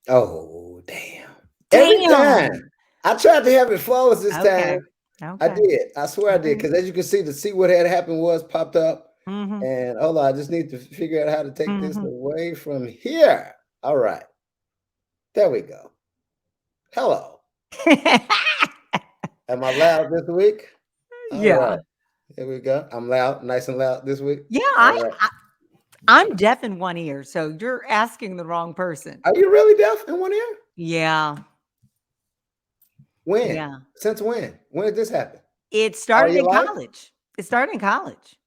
Oh, damn. Every time. Damn. I tried to have it flawless this time. Okay. I Okay. did. I swear I did. Mhm. Because as you can see, to see what had happened was popped up. Mhm. And hold on, I just need to figure out how to take this Mhm. away from here. All right. There we go. Hello. Am I loud this week? All Yeah. right. Here we go. I'm loud, nice and loud this week. Yeah, All right. I'm deaf in one ear, so you're asking the wrong person. Are you really deaf in one ear? Yeah. When? Yeah. Since when? When did this happen? It All started your in life? college. It started in college.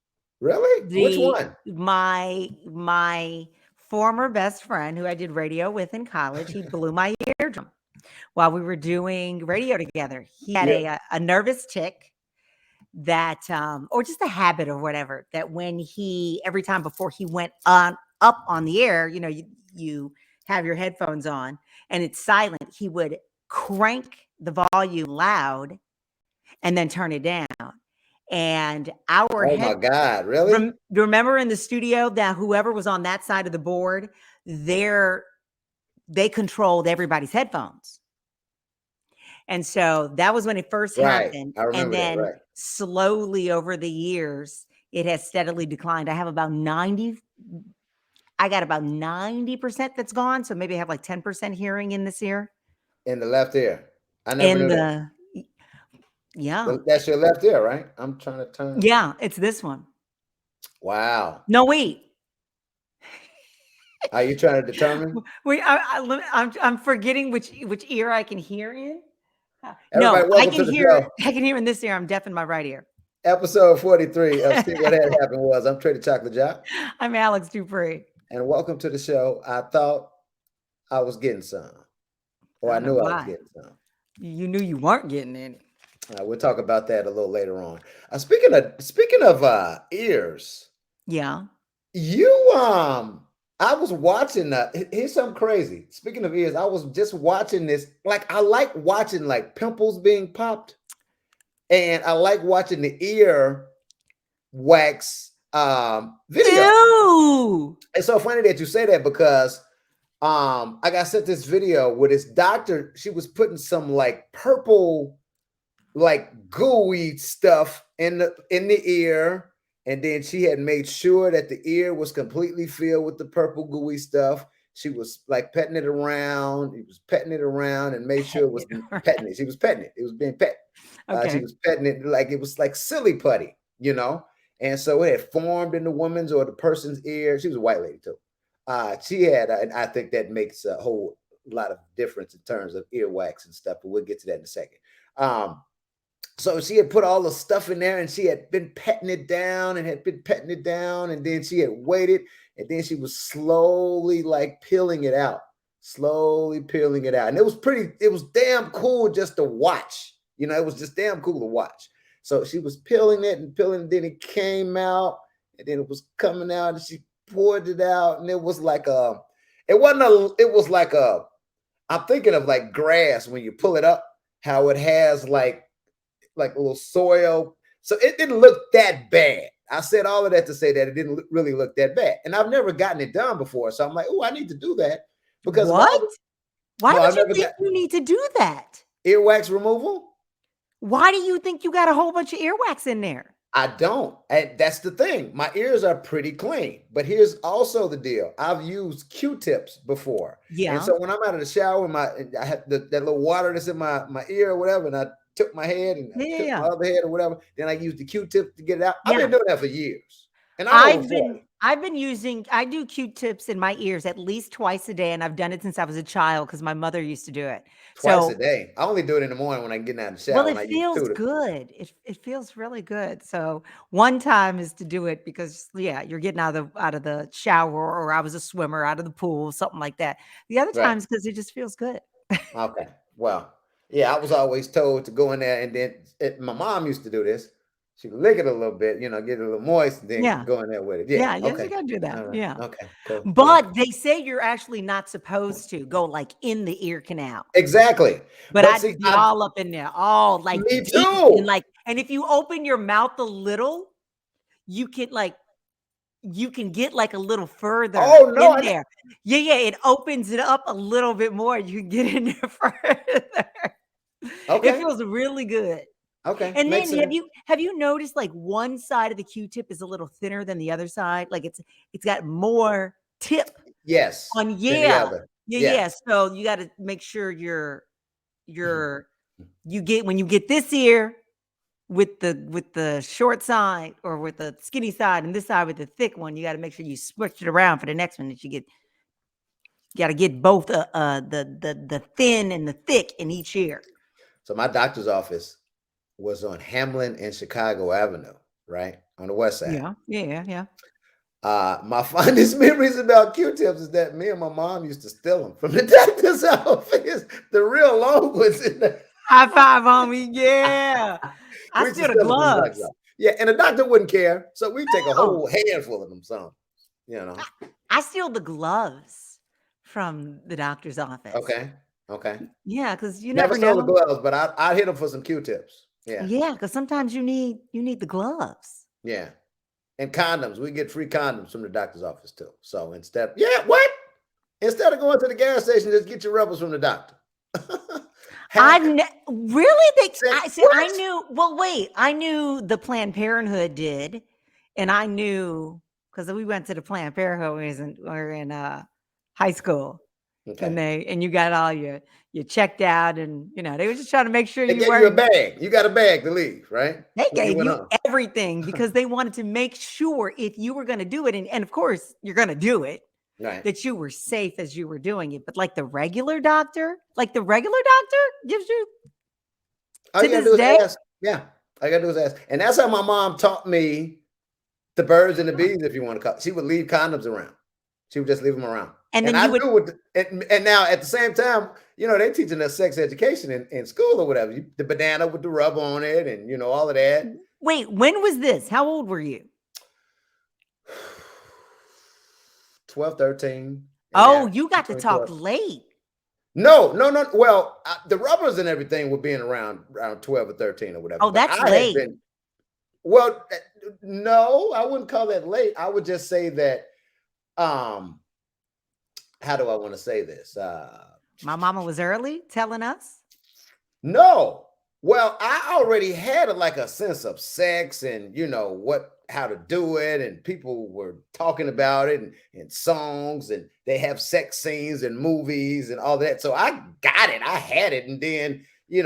Really? Which The one? my former best friend who I did radio with in college, he blew my eardrum while we were doing radio together. He had Yeah. a nervous tick that or just a habit or whatever that when he every time before he went on up on the air, you have your headphones on and it's silent, he would crank the volume loud and then turn it down. And our Oh head my God. Really? remember in the studio that whoever was on that side of the board, they're they controlled everybody's headphones. And so that was when it first Right. happened. I And remember that. then Right. slowly over the years, it has steadily declined. I got about 90% that's gone. So maybe I have like 10% hearing in this ear. In the left ear. I never In knew that. the, yeah, That's your left ear, right? I'm trying to turn. yeah, it's this one. Wow. No, wait. Are you trying to determine? Wait, I'm forgetting which ear I can hear in. No, Everybody, welcome to the show. I can hear in this ear. I'm deaf in my right ear. Episode 43 of See What Had Happened Was. I'm Trey the Chocolate Job. I'm Alex Dupree. And welcome to the show. I thought I was getting some. I Or I don't know knew I was why. getting some. You knew you weren't getting any. We'll talk about that a little later on. Speaking of ears, Yeah. you I was watching here's something crazy. Speaking of ears, I was just watching this. Like I like watching like pimples being popped, and I like watching the ear wax video. Ew. It's so funny that you say that because I got sent this video where this doctor, she was putting some like purple like gooey stuff in the ear, and then she had made sure that the ear was completely filled with the purple gooey stuff. She was like petting it around. He was petting it around and made sure it Petting was it around. petting it. She was petting it. It was being pet. She Okay. was petting it like it was like silly putty. And so it had formed in the woman's or the person's ear. She was a white lady too. She had, and I think that makes a whole lot of difference in terms of earwax and stuff. But we'll get to that in a second. Um, so she had put all the stuff in there and she had been petting it down and had been petting it down. And then she had waited and then she was slowly like peeling it out, slowly peeling it out. And it was damn cool just to watch. It was just damn cool to watch. So she was peeling it and peeling it. Then it came out and then it was coming out and she poured it out. And it was like it was like I'm thinking of like grass when you pull it up, how it has like a little soil. So it didn't look that bad. I said all of that to say that it didn't really look that bad. And I've never gotten it done before. So I'm like, oh, I need to do that because of all What? the, Why no, would I've you never think got you need to do that? earwax removal. Why do you think you got a whole bunch of earwax in there? I don't. And that's the thing. My ears are pretty clean. But here's also the deal. I've used Q-tips before. And Yeah. so when I'm out of the shower, I had that little water that's in my ear or whatever, and I took my head and I Yeah. took my Yeah. other head or whatever. Then I used the Q-tip to get it out. I've been Yeah. doing that for years. And I'm over 40. I've been using I do Q-tips in my ears at least twice a day, and I've done it since I was a child because my mother used to do it. Twice a So, day. I only do it in the morning when I get out of the well, shower and it I use feels two to good. It feels really good. So, one time is to do it because, yeah, you're getting out of the shower, or I was a swimmer out of the pool, something like that. The other right. times because it just feels good. Okay. Well, yeah, I was always told to go in there and then my mom used to do this. She would lick it a little bit, get it a little moist, and then Yeah. go in there with it. Yeah. Yeah, yes, you Okay. gotta do that. All right. Yeah. Okay. Cool. Cool. But they say you're actually not supposed to go, like, in the ear canal. Exactly. But But I'd see, be all up in there, all, like, me deep too. and, like and if you open your mouth a little, you can, like you can get like a little further Oh no, in there. Yeah, yeah, it opens it up a little bit more. You can get in there further. It okay, feels really good. okay, And makes then sense. have you noticed like one side of the Q-tip is a little thinner than the other side? Like it's got more tip Yes, on than the yeah. other. Yeah, Yeah. yeah. So you got to make sure you're you get when you get this ear with the short side or with the skinny side and this side with the thick one, you got to make sure you switch it around for the next one that you get. You got to get both the thin and the thick in each ear. So my doctor's office was on Hamlin and Chicago Avenue, right on the west side. Yeah, yeah, yeah. My fondest memories about Q-tips is that me and my mom used to steal them from the doctor's office. The real long ones in the High five, homie. Yeah. I we used to steal the steal them from the doctor's gloves. office. Yeah, and the doctor wouldn't care, so we take a No. whole handful of them. Some, you know. I steal the gloves from the doctor's office. Okay, okay. Yeah, because you Never never stole the know. gloves, but I hit them for some Q-tips. Yeah, Yeah, because sometimes you need the gloves. yeah. And condoms, we get free condoms from the doctor's office too. So instead, yeah, what? Instead of going to the gas station, just get your rubbers from the doctor. I Hack. really think Said, I see. I what? knew. Well, wait. I knew the Planned Parenthood did, and I knew because we went to the Planned Parenthood when we were in high school, and Okay. you got all you checked out, and they were just trying to make sure They you gave you a weren't. bag. You got a bag to leave, right? They When you gave went you home. everything because they wanted to make sure if you were going to do it, and of course you're going to do it, Right. that you were safe as you were doing it. But like the regular doctor gives you All to you gotta this do is day. ask. Yeah. All you gotta do is ask. And that's how my mom taught me the birds and the bees, if you want to call it. She would leave condoms around. She would just leave them around. And And then I you would knew what, and now at the same time, they're teaching us sex education in school or whatever. The banana with the rub on it and, all of that. wait, when was this? How old were you? 12, 13, in Oh, there, you got to between talk 12. late. No, no, no. Well, the rubbers and everything were being around 12 or 13 or whatever. Oh, But that's I had late. been, well, no, I wouldn't call that late. I would just say that, um, how do I want to say this? My mama was early telling us. No. Well, I already had like a sense of sex and how to do it, and people were talking about it and songs, and they have sex scenes and movies and all that. So I got it. I had it. And then, you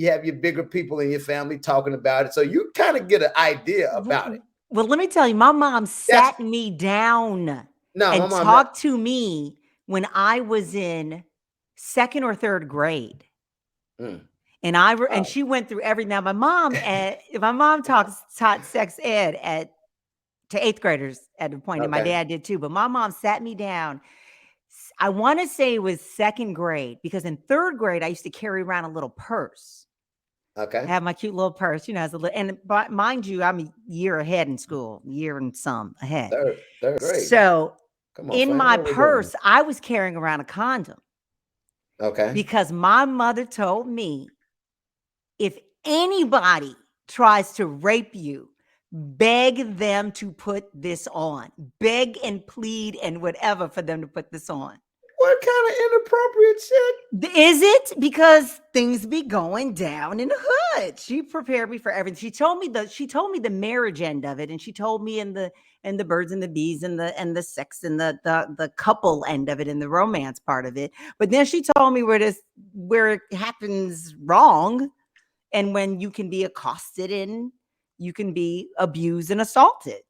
have your bigger people in your family talking about it. So you kind of get an idea about it. Well, let me tell you, my mom That's sat me down no, my and mom. talked to me when I was in second or third grade. Mm, And oh, she went through everything. Now my mom taught sex ed to eighth graders at a point, and my okay, dad did too. But my mom sat me down. I want to say it was second grade because in third grade I used to carry around a little purse. I okay. have my cute little purse, as a little, and mind you, I'm a year ahead in school, year and some ahead. Third grade. So Come on, in fam. my What are we doing? purse, I was carrying around a condom Okay. because my mother told me if anybody tries to rape you, beg them to put this on. Beg and plead and whatever for them to put this on. What kind of inappropriate shit? Is it? Because things be going down in the hood. She prepared me for everything. She told me the marriage end of it, and she told me in the birds and the bees and the sex and the couple end of it and the romance part of it. But then she told me where it happens wrong, and when you can be accosted and you can be abused and assaulted.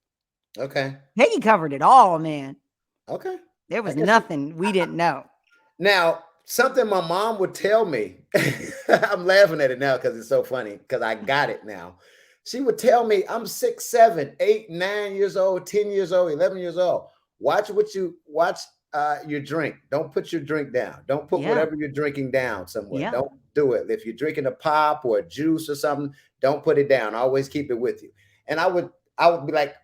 Okay. Peggy covered it all, man. Okay. There I was guess nothing we didn't know. now something my mom would tell me. I'm laughing at it now because it's so funny because I got it now. She would tell me I'm 6, 7, 8, 9 years old, 10 years old, 11 years old. Watch your drink. Don't put your drink down. Don't put Yeah. whatever you're drinking down somewhere. Yeah. Don't do it. If you're drinking a pop or a juice or something, don't put it down. Always keep it with you. And I would be like,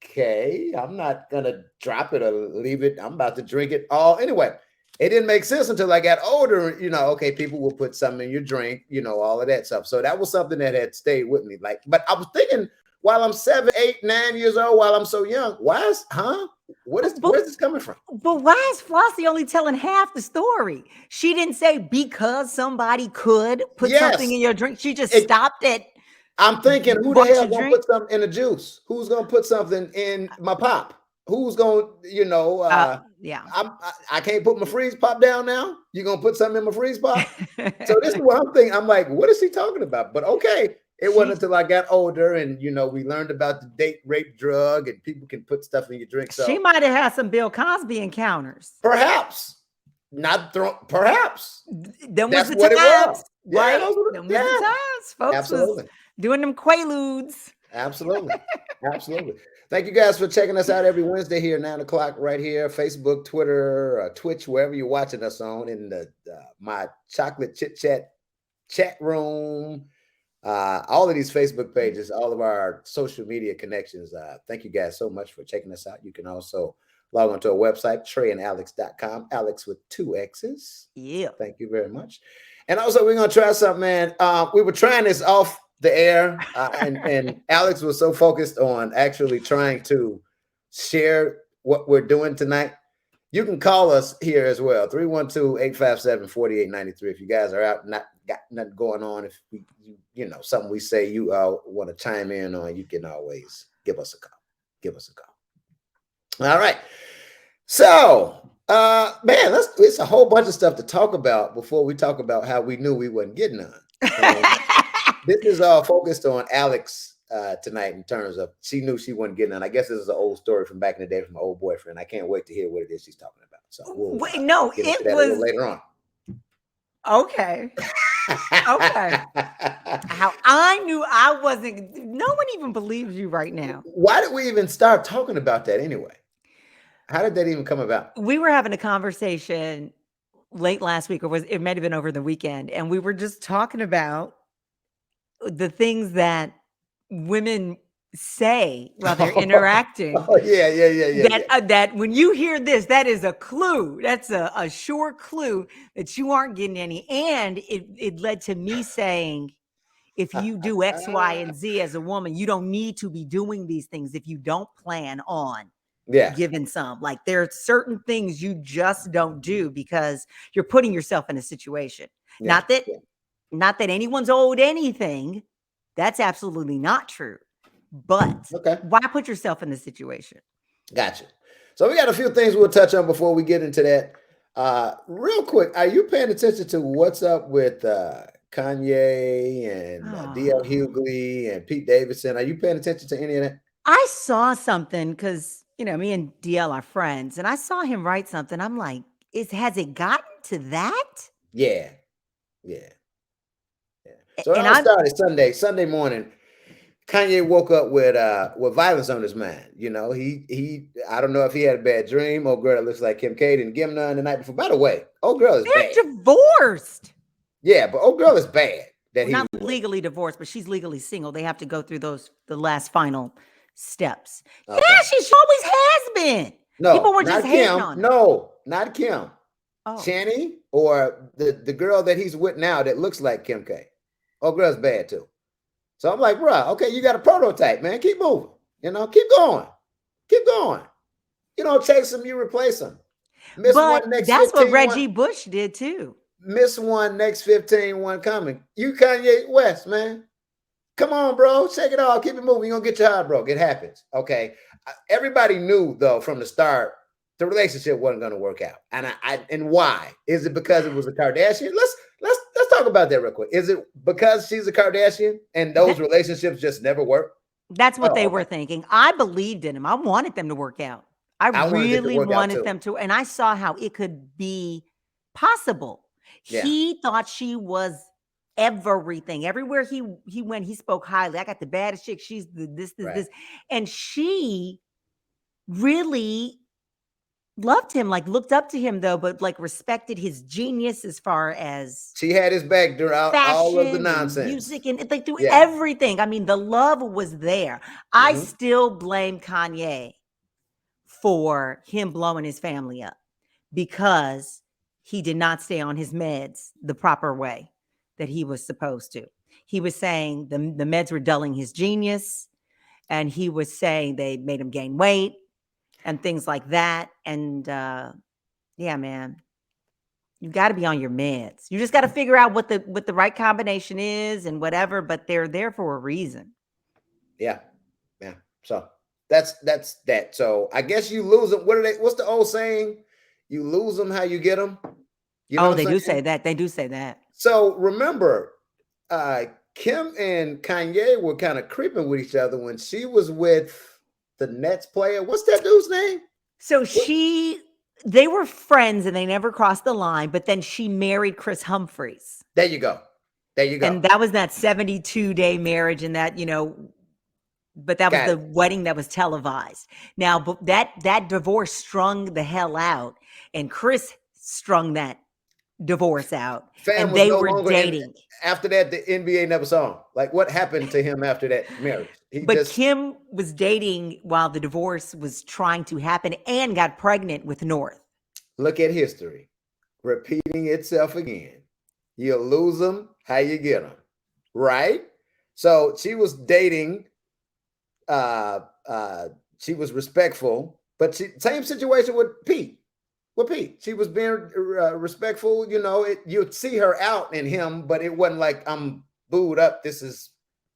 okay, I'm not gonna drop it or leave it. I'm about to drink it all anyway. It didn't make sense until I got older. Okay, people will put something in your drink, all of that stuff. So that was something that had stayed with me. Like, but I was thinking while I'm 7, 8, 9 years old, while I'm so young. Where's this coming from? But why is Flossie only telling half the story? She didn't say because somebody could put something Yes. in your drink. She just stopped at I'm thinking, who the bought hell your gonna drink. put something in the juice? Who's gonna put something in my pop? Who's gonna, Yeah. I can't put my freeze pop down now. You gonna put something in my freeze pop? So this is what I'm thinking. I'm like, what is he talking about? But okay, it wasn't until I got older and we learned about the date rape drug and people can put stuff in your drink. So she might have had some Bill Cosby encounters. perhaps. Not thrown, perhaps. Them was That's the what it times, was. right? Yeah, Them was the times. Folks absolutely. was doing them quaaludes. Absolutely. Absolutely. Thank you guys for checking us out every Wednesday here, 9 o'clock, right here. Facebook, Twitter, Twitch, wherever you're watching us on, in the my chocolate chit chat room. All of these Facebook pages, all of our social media connections. Thank you guys so much for checking us out. You can also log on to our website, treyandalexx.com, Alex with 2 X's. Yeah. Thank you very much. And also, we're going to try something, man. We were trying this off the air, and Alex was so focused on actually trying to share what we're doing tonight. You can call us here as well, 312-857-4893. If you guys are out, not got nothing going on, if something we say you want to chime in on, you can always give us a call. All right. So, man, it's a whole bunch of stuff to talk about before we talk about how we knew we wasn't getting none. This is all focused on Alex tonight in terms of she knew she wasn't getting none. I guess this is an old story from back in the day from my old boyfriend. I can't wait to hear what it is she's talking about. So we'll get into that a little later on. Okay. Okay. How I knew I wasn't. No one even believes you right now. Why did we even start talking about that anyway? How did that even come about? We were having a conversation late last week, or it might have been over the weekend, and we were just talking about the things that women say while they're interacting. Yeah. That when you hear this, that is a clue. That's a sure clue that you aren't getting any. And it led to me saying, if you do X, Y, and Z as a woman, you don't need to be doing these things if you don't plan on giving some. Like, there are certain things you just don't do because you're putting yourself in a situation. Not that anyone's owed anything. That's absolutely not true. But why put yourself in the situation? Gotcha. So we got a few things we'll touch on before we get into that. Real quick, are you paying attention to what's up with Kanye and D.L. Hughley and Pete Davidson? Are you paying attention to any of that? I saw something because, me and DL are friends, and I saw him write something. I'm like, has it gotten to that? Yeah. So it all started Sunday morning. Kanye woke up with violence on his mind. He I don't know if he had a bad dream. Old girl that looks like Kim Kanye didn't give him none the night before. By the way, old girl is bad. They're divorced. Yeah, but old girl is bad. Not legally divorced, but she's legally single. They have to go through the last final steps. Okay. Yeah, she always has been. No, people were just hating on her. No, not Kim. Channy, or the girl that he's with now that looks like Kim K. Old girl's bad too. So I'm like, bro, okay, you got a prototype, man. Keep moving. Keep going. You don't chase them, you replace them. Miss one next that's 15, what Reggie Bush did too. Miss one next 15, one coming. You Kanye West, man. Come on, bro. Shake it off. Keep it moving. You're gonna get your heart broke. It happens. Okay. Everybody knew though from the start the relationship wasn't gonna work out. And why? Is it because it was a Kardashian? Let's talk about that real quick. Is it because she's a Kardashian and those relationships just never work? That's what they were thinking. I believed in him. I wanted them to work out. I really wanted them to. And I saw how it could be possible. Yeah. He thought she was everything. Everywhere he went, he spoke highly. I got the baddest chick. She's this. And she really loved him, like looked up to him though, but like respected his genius as far as she had his back throughout all of the nonsense, music, and like through everything. I mean, the love was there. I still blame Kanye for him blowing his family up because he did not stay on his meds the proper way that he was supposed to. He was saying the meds were dulling his genius. and he was saying they made him gain weight and things like that. And yeah, man, you got to be on your meds. You just got to figure out what the right combination is and whatever. But they're there for a reason. Yeah, yeah. So that's that. So I guess you lose them. What's the old saying? You lose them how you get them. You know Oh, what they I'm do saying? say that. They do say that. So remember, Kim and Kanye were kind of creeping with each other when she was with the Nets player. What's that dude's name? So What? they were friends and they never crossed the line. But then she married Chris Humphries. There you go. There you go. And that was that 72-day marriage, and that, but that was Got the it. wedding that was televised. Now, but that divorce strung the hell out, and Chris strung that divorce out, Fan and was they no were longer in. dating. After that, the NBA never saw him. Like, what happened to him after that marriage? He But just Kim was dating while the divorce was trying to happen and got pregnant with North. look at history repeating itself again. You lose them, how you get them, right? So she was dating. Uh, she was respectful, but same situation with Pete. With Pete, she was being respectful. You'd see her out in him, but it wasn't like I'm booed up. This is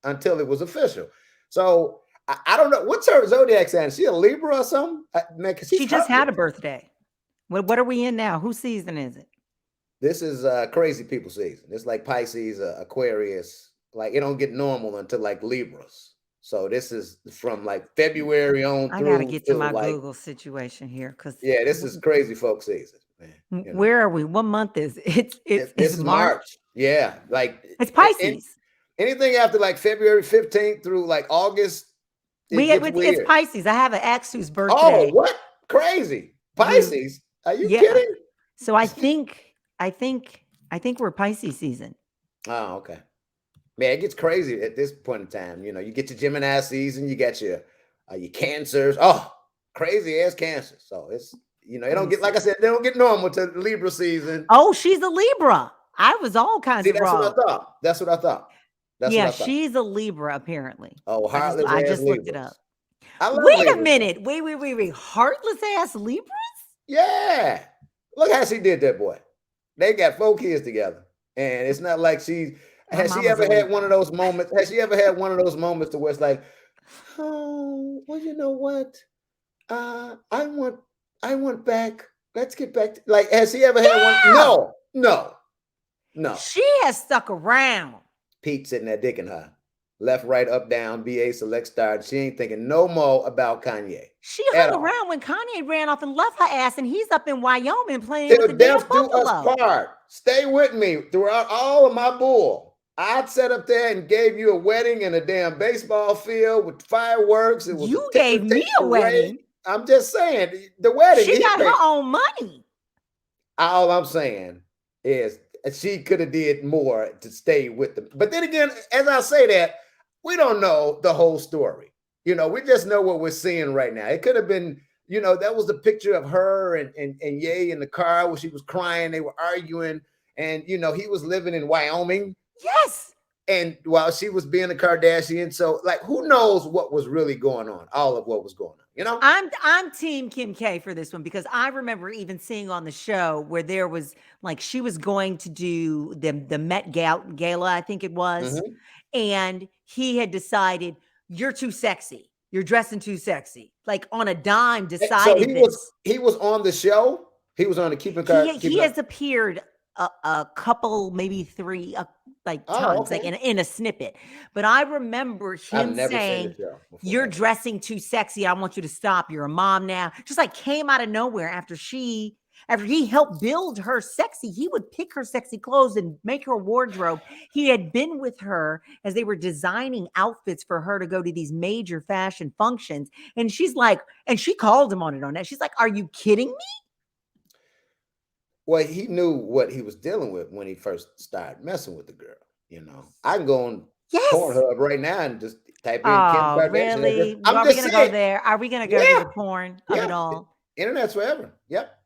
until it was official. So I don't know what's her zodiac sign. Is she a Libra or something? Man, because she's She just heartless. had a birthday. What are we in now? Whose season is it? This is crazy people season. It's like Pisces, Aquarius. Like it don't get normal until like Libras. So this is from like February on I got to through get to till my like Google situation here because yeah, this is crazy folk season, man. where are we? What month is it? It's This is March. March. Yeah, like It's Pisces. anything after like February 15th through like August, it gets It's weird. Pisces. I have an ex whose Oh, birthday. what? Crazy. Who? Pisces? Are you Yeah. kidding? So I think we're Pisces season. Oh, okay. Man, it gets crazy at this point in time. You get your Gemini season, you got your cancers. Oh, crazy ass cancer. So it's it Let don't me get like see. I said, they don't get normal to Libra season. Oh, she's a Libra. I was all kinds See, of that's what wrong. I thought. That's what I thought. That's what Yeah, I thought. she's a Libra apparently. Oh, I just heartless I ass just looked it up. Libras. I love Wait a Libras though. minute. Wait. Heartless ass Libra? Yeah. Look how she did that, boy. They got 4 kids together. And it's not like My has she mama's ever a had one Libra. of those moments? Has she ever had one of those moments to where it's like, oh, well, you know what? I want back. Let's get back to, like, has she ever had one? Yeah. No. She has stuck around. Pete sitting there dicking her. Left, right, up, down, BA, select, start. She ain't thinking no more about Kanye She at hung all. around when Kanye ran off and left her ass, and he's up in Wyoming playing with Till the damn death do us buffalo. part. Stay with me throughout all of my bull. I'd sat up there and gave you a wedding in a damn baseball field with fireworks. It was a You ticker gave me tape a parade. wedding. I'm just saying, the wedding. She got her own money. All I'm saying is she could have did more to stay with them. But then again, as I say that, we don't know the whole story. We just know what we're seeing right now. It could have been, that was the picture of her and Ye in the car where she was crying. They were arguing. And, he was living in Wyoming. Yes. And while she was being a Kardashian. So, like, who knows what was really going on? All of what was going on, I'm team Kim K for this one because I remember even seeing on the show where there was like she was going to do the Met Gala, I think it was, Mhm. and he had decided you're too sexy. You're dressing too sexy. Like on a dime So decided this. he was on the show. He was on the He Keeping Up. has appeared a couple, maybe three, like Oh, times, like okay. in a snippet. But I remember I've him never seen the saying, show before. "You're dressing too sexy. I want you to stop. You're a mom now." Just like came out of nowhere after he helped build her sexy. He would pick her sexy clothes and make her wardrobe. He had been with her as they were designing outfits for her to go to these major fashion functions. And she's like, and she called him on it on that. She's like, "Are you kidding me?" Well, he knew what he was dealing with when he first started messing with the girl. I can go on Yes. Pornhub right now and just type in Kim Oh, Kardashian. really? I'm Are we just gonna go saying, there? Are we gonna go to yeah, the porn of it yeah. all? Internet's forever. Yep.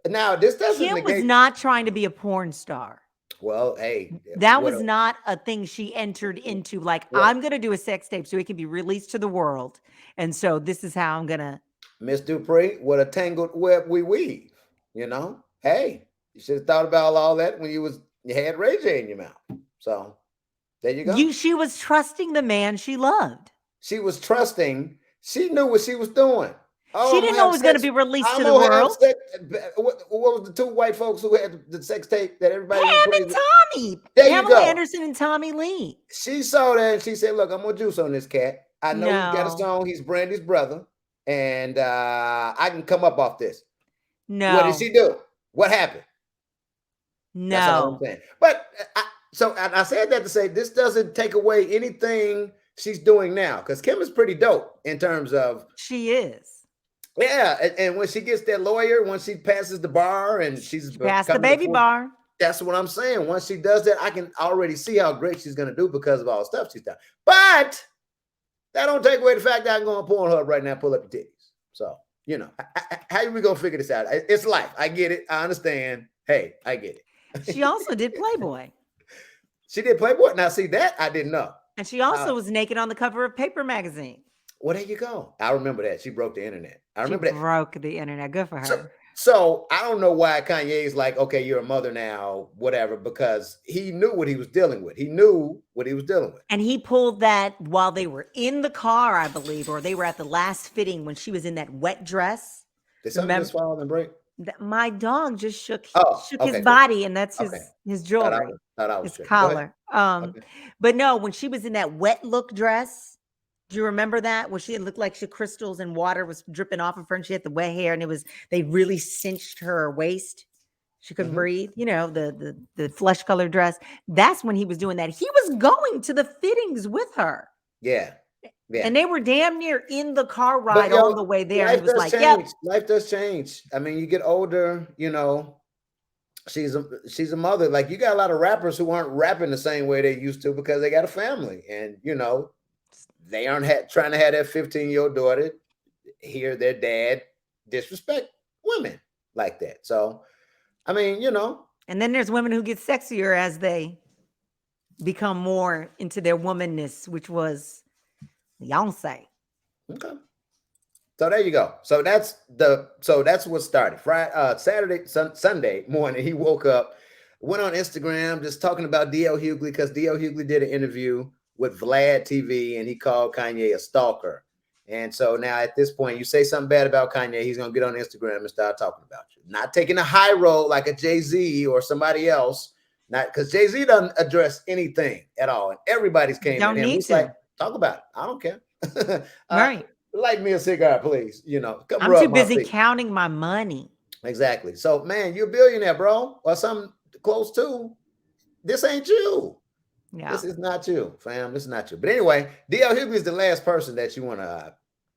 Now, this doesn't Kim was negate. not trying to be a porn star. Well, hey, That was not a thing she entered into. Like, what I'm going to do a sex tape so it can be released to the world. And so this is how I'm going to. Miss Dupree, what a tangled web we weave. You know, hey, you should have thought about all that when you had Ray J in your mouth. So there you go. She was trusting the man she loved. She was trusting. She knew what she was doing. Oh, She I'm didn't gonna know it have was going to sex. be released I'm to the gonna have world. sex. What was the two white folks who had the sex tape that everybody went Pam and crazy? Tommy. There you Pamela go. Anderson and Tommy Lee. She saw that and she said, "Look, I'm gonna juice on this cat. I know he's got a No, song. He's Brandy's brother, and I can come up off this." What did no, she do? What happened? That's all I'm no. saying. But I said that to say this doesn't take away anything she's doing now because Kim is pretty dope in terms of She is. yeah. And when she gets that lawyer, once she passes the bar and she's She passed the becoming a baby full, bar. that's what I'm saying. Once she does that, I can already see how great she's going to do because of all the stuff she's done. But that don't take away the fact that I'm going to Pornhub right now, pull up your titties. So, you know, how are we going to figure this out? It's life. I get it. I understand. Hey, I get it. She also did Playboy. She did Playboy. Now, see that I didn't know. And she also was naked on the cover of Paper magazine. Well, there you go. I remember that. She broke the internet. I She remember that. broke the internet. Good for her. So I don't know why Kanye's like, okay, you're a mother now, whatever, because he knew what he was dealing with. He knew what he was dealing with. And he pulled that while they were in the car, I believe, or they were at the last fitting when she was in that wet dress. Did something just fall and break? My dog just shook Okay, his cool. body, and that's Okay. his jewelry, Thought I was his tripping. Go ahead. collar. Okay. But no, when she was in that wet look dress, do you remember that? When she looked like she crystals and water was dripping off of her, and she had the wet hair, and they really cinched her waist. She couldn't breathe. You know, the flesh colored dress. That's when he was doing that. He was going to the fittings with her. Yeah. Yeah. And they were damn near in the car ride all the way there. Life And he was does like, change. "Yep." Life does change. I mean, you get older, you know, she's a mother. Like you got a lot of rappers who aren't rapping the same way they used to because they got a family. And, you know, they aren't trying to have that 15-year-old daughter hear their dad disrespect women like that. So, I mean, you know. And then there's women who get sexier as they become more into their womanness, which was Beyonce. Okay. So there you go. So that's what started. Saturday, Sunday morning, he woke up, went on Instagram, just talking about DL Hughley because DL Hughley did an interview with Vlad TV and he called Kanye a stalker. And so now at this point, you say something bad about Kanye, he's gonna get on Instagram and start talking about you. Not taking a high road like a Jay-Z or somebody else. Not because Jay-Z doesn't address anything at all. And everybody's came Don't in. need He's to. like, talk about it. I don't care. Right. Light me a cigar, please. You know, come I'm rub too my busy feet. counting my money. Exactly. So, man, you're a billionaire, bro, or something close to. This ain't you. Yeah. This is not you, fam. This is not you. But anyway, DL Hughley is the last person that you want to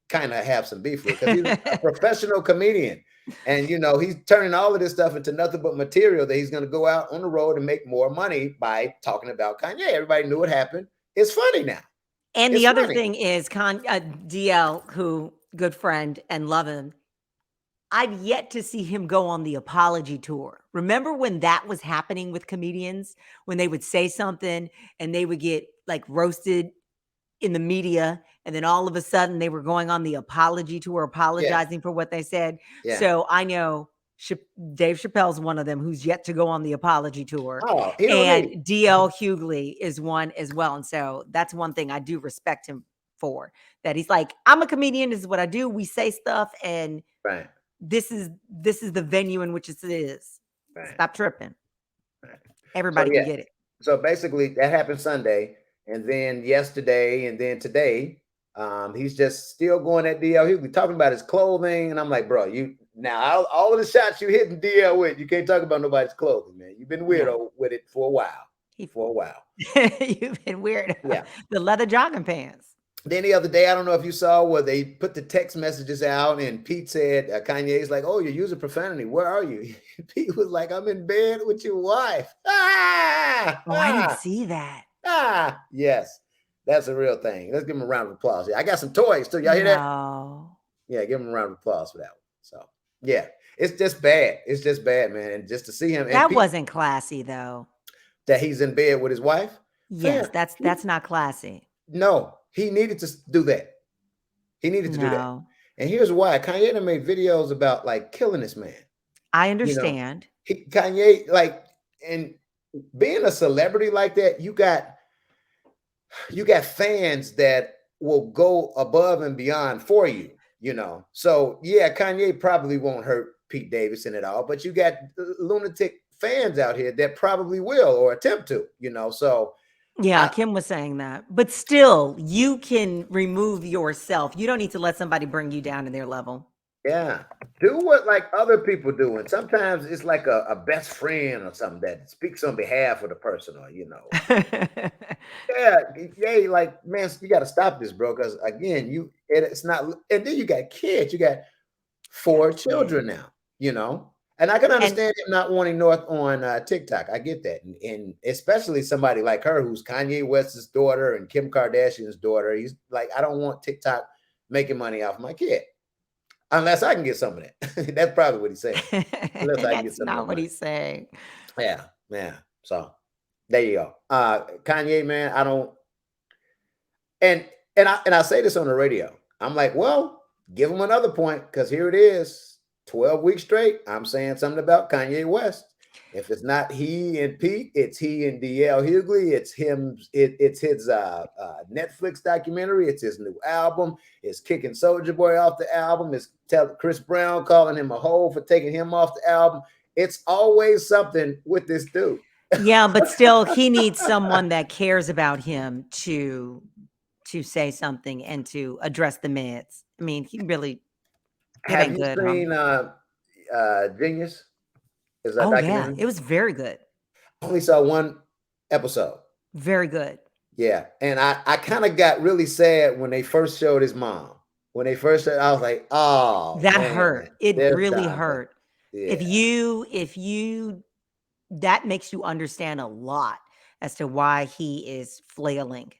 kind of have some beef with because he's a professional comedian. And, you know, he's turning all of this stuff into nothing but material that he's going to go out on the road and make more money by talking about Kanye. Everybody knew what happened. It's funny now. And the other thing is DL, who good friend and love him. I've yet to see him go on the apology tour. Remember when that was happening with comedians, when they would say something and they would get like roasted in the media, and then all of a sudden they were going on the apology tour, apologizing for what they said. Yeah. So I know Dave Chappelle's one of them who's yet to go on the apology tour. Oh, and DL Hughley is one as well. And so that's one thing I do respect him for, that he's like, I'm a comedian. This is what I do. We say stuff, and right. This is the venue in which it is. Right. Stop tripping. Right. Everybody can get it. So basically that happened Sunday, and then yesterday, and then today, he's just still going at DL Hughley, talking about his clothing. And I'm like, bro, you now all of the shots you hitting DL with, you can't talk about nobody's clothing, man. You've been weirdo with it for a while. You've been weird. Yeah. The leather jogging pants. Then the other day, I don't know if you saw where they put the text messages out, and Pete said, Kanye's like, oh, you're using profanity. Where are you? Pete was like, I'm in bed with your wife. I didn't see that. Yes. That's a real thing. Let's give him a round of applause. Yeah, I got some toys too. Y'all hear that? Yeah, give him a round of applause for that one. So, yeah, it's just bad. It's just bad, man. And just to see him. That wasn't classy, though. that he's in bed with his wife. Yes, Fair. that's not classy. No, he needed to do that. He needed to do that. No, And here's why: Kanye done made videos about like killing this man. I You know, understand. Kanye like, and being a celebrity like that, you got fans that will go above and beyond for you. You know, so yeah, Kanye probably won't hurt Pete Davidson at all, but you got lunatic fans out here that probably will or attempt to. You know, so Yeah, I, Kim was saying that. But still, you can remove yourself. You don't need to let somebody bring you down to their level. yeah, do what like other people do, and sometimes it's like a best friend or something that speaks on behalf of the person, or yeah, yeah, like man, you got to stop this, bro. Because again, it's not, and then you got kids, you got Got 4 children kids. now, and I can And understand him not wanting North on TikTok. I get that, and especially somebody like her who's Kanye West's daughter and Kim Kardashian's daughter. He's like, I don't want TikTok making money off my kid unless I can get some of that. That's probably what he's saying. Unless I can get that's some of not that what money. he's saying. Yeah, yeah. So there you go. Kanye, man, I don't and I say this on the radio. I'm like, well, give him another point because here it is, 12 weeks straight. I'm saying something about Kanye West. If it's not he and Pete, it's he and DL Hughley. It's him. It's his Netflix documentary. It's his new album. It's kicking Soldier Boy off the album. It's Chris Brown calling him a hoe for taking him off the album. It's always something with this dude. Yeah, but still he needs someone that cares about him to say something and to address the meds. I mean, it Have ain't you good, seen homie. Genius? Is that Oh yeah, documentary? it was very good. I only saw one episode. Very good. Yeah, and I kind of got really sad when they first showed his mom. When they first showed, I was like, oh That man, hurt. It there's really Jonathan. hurt. Yeah, If you that makes you understand a lot as to why he is flailing.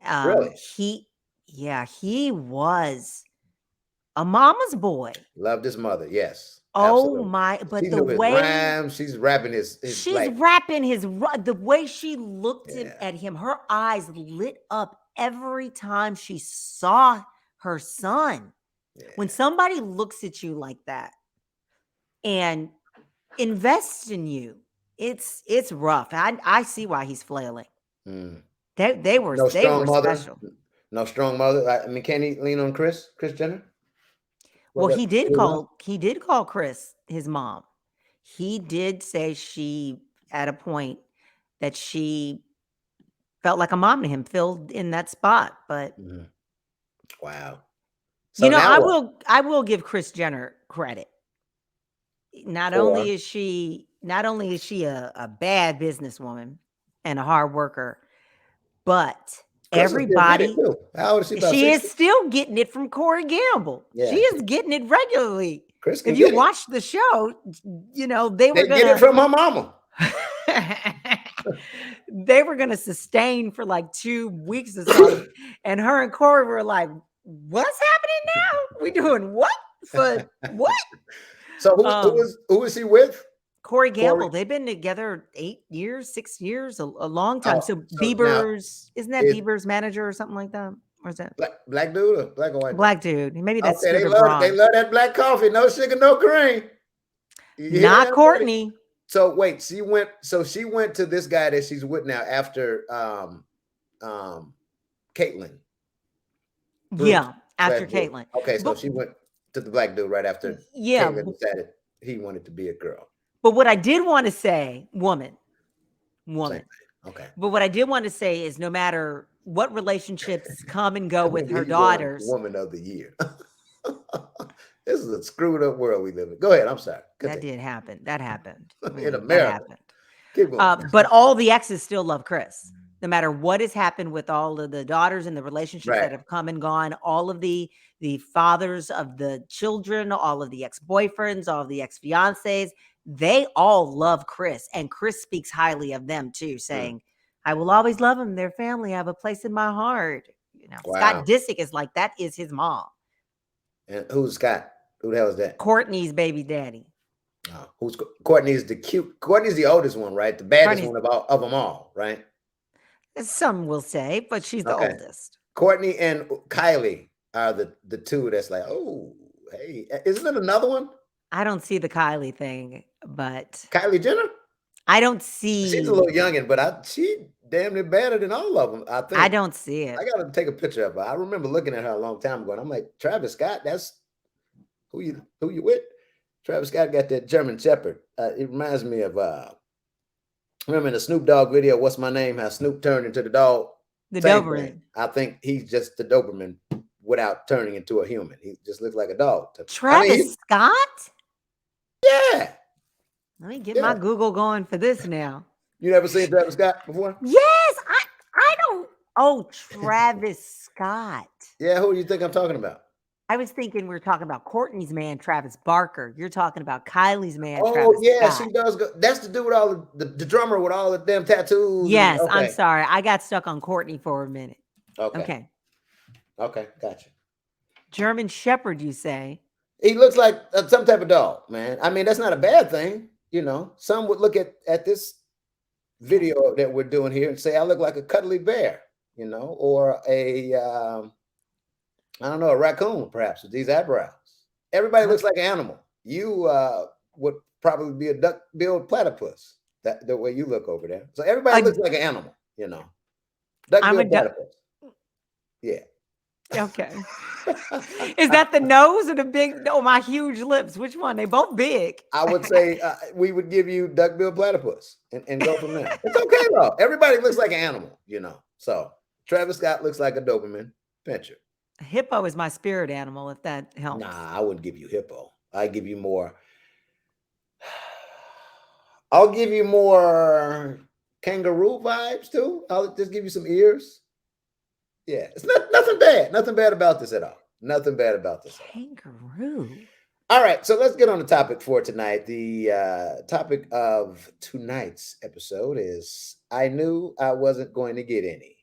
really He yeah, he was a mama's boy. loved his mother. Yes, Oh absolutely. my, She but the knew his way rhymes. She's rapping his she's like, rapping the way she looked yeah, at him, her eyes lit up every time she saw her son. When yeah. somebody looks at you like that and invests in you, it's rough. I see why he's flailing. Mm. No They strong were mother. special. No strong mother. I mean, can he lean on Chris Jenner? Well, Was that good enough? he did call Chris his mom. He did say she at a point that she felt like a mom to him, filled in that spot. But Mhm. Wow. So now what? I will give Chris Jenner credit. For Not only is she a bad businesswoman and a hard worker, but Chris will still get it everybody too. How old is she? About she is 60? still getting it from Corey Gamble. She Yeah, is getting it regularly. Chris can If you get it. watch the show, they were They get it gonna from her mama. they were gonna sustain for like 2 weeks or something. And her and Corey were like, what's happening now? We doing what? For what? So Um, who is he with? Corey Corey. Gamble, they've been together 8 years, 6 years, a long time. Oh, So so now Isn't that is Bieber's manager or something like that? Or is that black dude or black or white dude? black dude? Maybe that's Okay, Scooter they Braun. love that black coffee, no sugar, no cream. You hear Not that, buddy? Courtney. So wait, she went to this guy that she's with now after um Caitlyn Bruce Yeah, after Westbrook. Caitlyn. Okay, so But she went to the black dude right after yeah, Caitlyn decided he wanted to be a girl. but what I did want to say, Same woman. thing. Okay. But what I did want to say is no matter what relationships come and go with When her he won daughters, Woman of the Year. This is a screwed up world we live in. Go ahead. I'm sorry. that Continue. did happen. That happened. In That America. happened. Keep going. But all the exes still love Chris. No matter what has happened with all of the daughters and the relationships Right. that have come and gone, all of the fathers of the children, all of the ex-boyfriends, all of the ex-fiancés, they all love Chris. And Chris speaks highly of them too, Mm. saying, I will always love them, their family. I have a place in my heart. Wow. Scott Disick is like, that is his mom. And who's Scott? Who the hell is that? Courtney's baby daddy. Who's Courtney's the cute? Courtney's the oldest one, right? The baddest Courtney's one of them all, right? some will say, but she's the Okay. oldest. Courtney and Kylie are the two that's like, oh, hey, isn't it another one? I don't see the Kylie thing, but Kylie Jenner? I don't She's a see little youngin', but she damn near better than all of them, I I think. don't see I it. gotta take a picture of her. I remember looking at her a long time ago, and I'm like, Travis Scott, that's who you with? Travis Scott got that German Shepherd. It reminds me of remember in the Snoop Dogg video, "What's My Name?" How Snoop turned into the dog. The Same thing. Doberman. I think he's just the Doberman without turning into a human. He just looks like a dog. I mean, Travis Scott? yeah, Let me get my yeah. Google going for this now. You never seen Travis Scott before? Yes, I don't. Oh, Travis Scott. Yeah, who do you think I'm talking about? I was thinking we were talking about Courtney's man, Travis Barker. You're talking about Kylie's man, Oh Travis yeah, Scott. she does go. That's the dude with all the drummer with all the damn tattoos. Yes, And, I'm okay, sorry. I got stuck on Courtney for a minute. okay, Okay. okay, gotcha. German Shepherd, you say? He looks like some type of dog, man. I mean, that's not a bad thing, you know. Some would look at this Okay. video that we're doing here and say I look like a cuddly bear, you know, or a I don't know, a raccoon perhaps with these eyebrows. Everybody looks Okay. like an animal. You would probably be a duck-billed platypus. That the way you look over there. So everybody A, looks like an animal, you know. I'm a Duck-billed duck. platypus. Yeah. Okay. Is that the nose or the big? Oh, my huge lips. Which one? They both big. I would say we would give you duck-billed platypus and go from there. It's okay though. Everybody looks like an animal, you know. So Travis Scott looks like a Doberman pincher. Hippo is my spirit animal, if that helps. Nah, I wouldn't give you hippo. I give you more. I'll give you more kangaroo vibes too. I'll just give you some ears. Yeah, it's nothing bad. Nothing bad about this at all. Nothing bad about this at all. Kangaroo. All right, so let's get on the topic for tonight. The topic of tonight's episode is I knew I wasn't going to get any.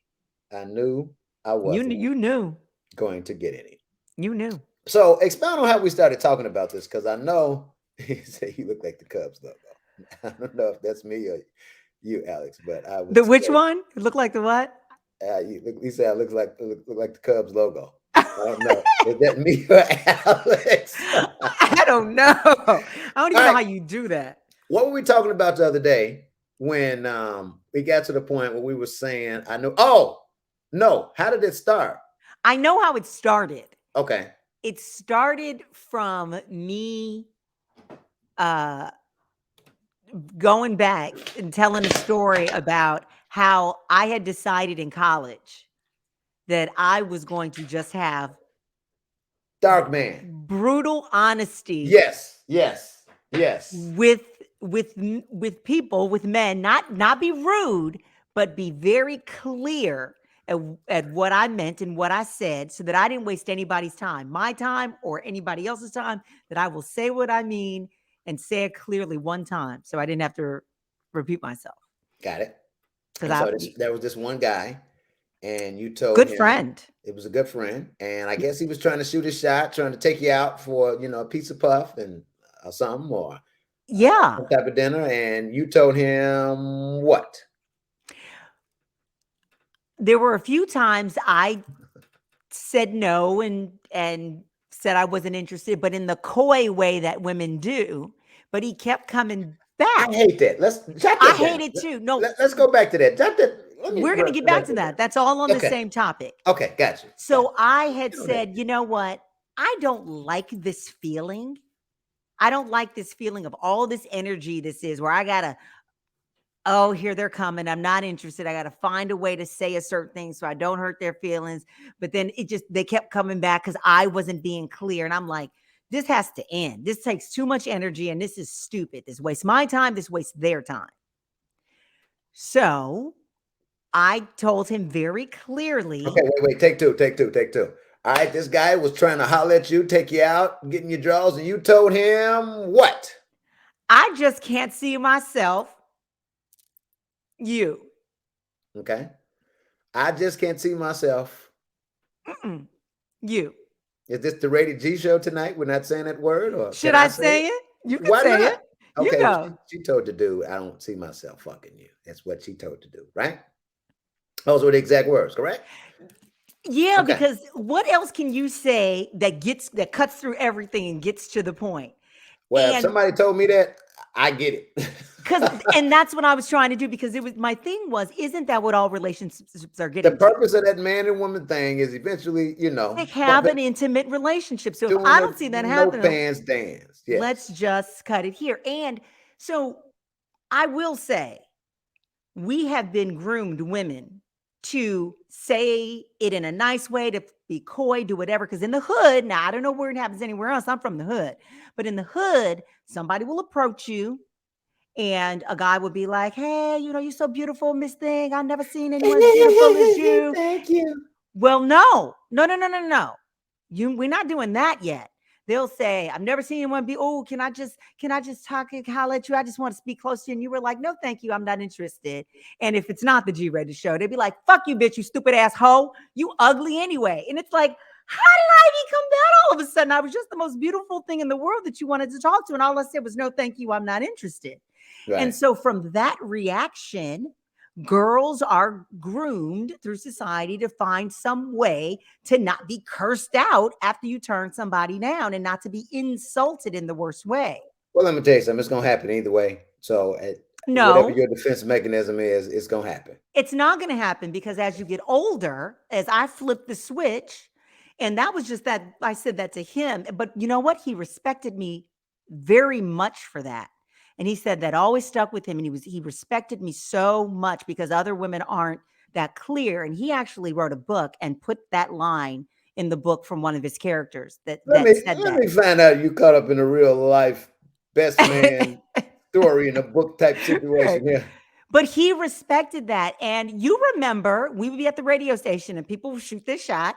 I knew I wasn't You knew. going to get any. You knew. So expound on how we started talking about this, because I know he said you look like the Cubs logo. I don't know if that's me or you, Alex, but I would The which say, one? It looked like the what? he said I look like the Cubs logo. I don't know. Is that me or Alex? I don't know. I don't even know how you do that. What were we talking about the other day when we got to the point where we were saying, I know, oh, no, how did it start? I know how it started. Okay. It started from me going back and telling a story about how I had decided in college that I was going to just have Dark man. brutal honesty. Yes. With people, with men, not be rude, but be very clear at what I meant and what I said, so that I didn't waste anybody's time, my time or anybody else's time, that I will say what I mean and say it clearly one time, so I didn't have to repeat myself. Got it. Because So there was this one guy, and you told good him friend. it was a good friend, and I guess he was trying to shoot his shot, trying to take you out for a pizza puff and something, or Yeah. some type of dinner, and you told him what? There were a few times I said no and said I wasn't interested, but in the coy way that women do. But he kept coming back. I hate that. Let's jot that I down. hate it too. No, Let's go back to that. Jot that. we're going to get back to that. That's all on the Okay. same topic. Okay, gotcha. So I had said, you know what? I don't like this feeling. I don't like this feeling of all this energy this is, where I got to, oh, here they're coming. I'm not interested. I got to find a way to say a certain thing so I don't hurt their feelings. But then they kept coming back because I wasn't being clear. And I'm like, this has to end. This takes too much energy and this is stupid. This wastes my time. This wastes their time. So I told him very clearly. Okay, wait. Take two. All right, this guy was trying to holler at you, take you out, getting your draws, and you told him what? I just can't see myself. You. Okay. I just can't see myself. You. Is this the Rated G show tonight? We're not saying that word, or should I say it? You can say it. You Okay, well, go. she told the dude, I don't see myself fucking you. That's what she told the dude, right? Those were the exact words, correct? Yeah, Okay. because what else can you say that cuts through everything and gets to the point? Well, if And somebody told me that, I get it. because and that's what I was trying to do because it was my thing was, isn't that what all relationships are The getting to? purpose of that man and woman thing is eventually, Like have an intimate relationship. So if doing I a don't see that no happening, pants dance. let's Yes. just cut it here. And so I will say we have been groomed women to say it in a nice way, to be coy, do whatever. Because in the hood, now I don't know where it happens anywhere else. I'm from the hood, but in the hood, somebody will approach you and a guy would be like, "Hey, you're so beautiful, Miss Thing. I've never seen anyone as beautiful as you." Thank you. Well, no, no, no, no, no, no. We're not doing that yet. They'll say, "I've never seen anyone be. Oh, can I just talk and holler at you? I just want to speak close to you." And you were like, "No, thank you. I'm not interested." And if it's not the G-rated show, they'd be like, "Fuck you, bitch. You stupid ass hoe. You ugly anyway." And it's like, how did I become that all of a sudden? I was just the most beautiful thing in the world that you wanted to talk to, and all I said was, "No, thank you. I'm not interested." And Right. so from that reaction, girls are groomed through society to find some way to not be cursed out after you turn somebody down and not to be insulted in the worst way. Well, let me tell you something. It's gonna happen either way. So, whatever No, your defense mechanism is, it's gonna happen. it's not going to happen because as you get older, as I flipped the switch, and that was just that I said that to him. But you know what? He respected me very much for that. And he said that always stuck with him. And he respected me so much because other women aren't that clear. And he actually wrote a book and put that line in the book from one of his characters that said Let that. me find out you caught up in a real life best man story in a book type Right. situation. Yeah. But he respected that. And you remember, we would be at the radio station and people would shoot this shot.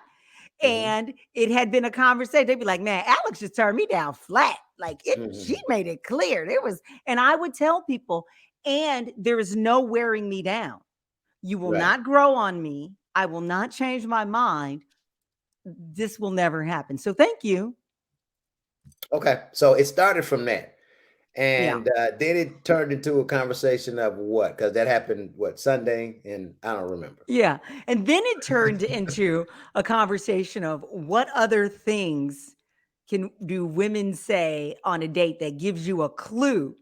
Hmm. And it had been a conversation. They'd be like, "Man, Alex just turned me down flat. Like she Hmm. made it clear." There was, and I would tell people, and there is no wearing me down. You will Right. not grow on me. I will not change my mind. This will never happen. So thank you. Okay. So it started from that. Yeah. And then it turned into a conversation of what? Because that happened, what, Sunday? And I don't remember. Yeah. And then it turned into a conversation of what other things can do women say on a date that gives you a clue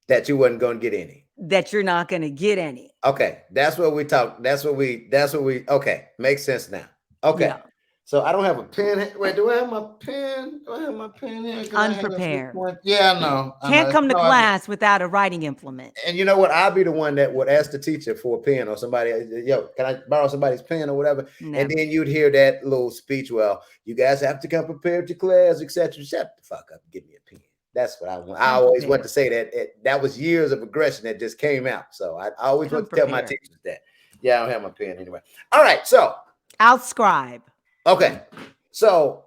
That you wasn't going to get any. that you're not going to get any. Okay. That's what we talk. Okay. Makes sense now. Okay. Yeah. So I don't have a pen. Wait, do I have my pen? Do I have my pen here? Because I have this Unprepared. one. Yeah, I know. I Can't know. come to No, I do. class without a writing implement. And you know what? I'll be the one that would ask the teacher for a pen or somebody, yo, can I borrow somebody's pen or whatever? And Never. then you'd hear that little speech. Well, you guys have to come prepared to class, etc. Shut the fuck up and give me a pen. That's what I want. I Come always want to prepared. say that. That was years of aggression that just came out. So I always Come want to tell my prepared. teachers that. Yeah, I don't have my pen anyway. All right. So, I'll scribe. okay. So,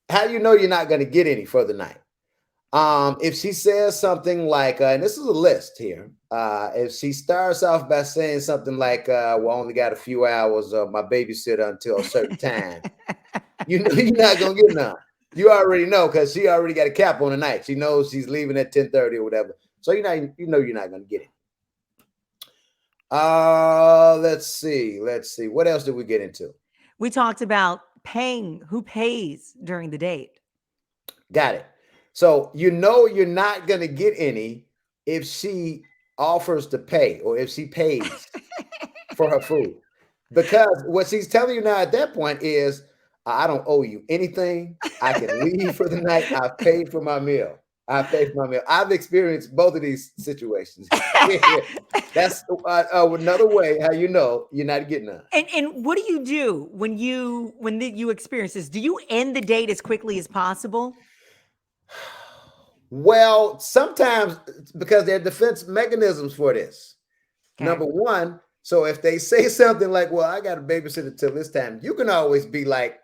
how you know you're not going to get any for the night? If she says something like, and this is a list here, if she starts off by saying something like, "Well, I only got a few hours of my babysitter until a certain time," you know you're not gonna get none. You already know because she already got a cap on the night. She knows she's leaving at 10:30 or whatever. So you're not gonna get it. Let's see. Let's see. What else did we get into? We talked about paying, who pays during the date. Got it. So you know you're not gonna get any if she offers to pay or if she pays for her food. Because what she's telling you now at that point is, I don't owe you anything. I can leave for the night. I've paid for my meal. I paid for my meal. I've experienced both of these situations. That's another way how you know you're not getting none. And what do you do when you experience this? Do you end the date as quickly as possible? Well, sometimes because there are defense mechanisms for this. Okay. Number one, so if they say something like, "Well, I got a babysitter till this time," you can always be like,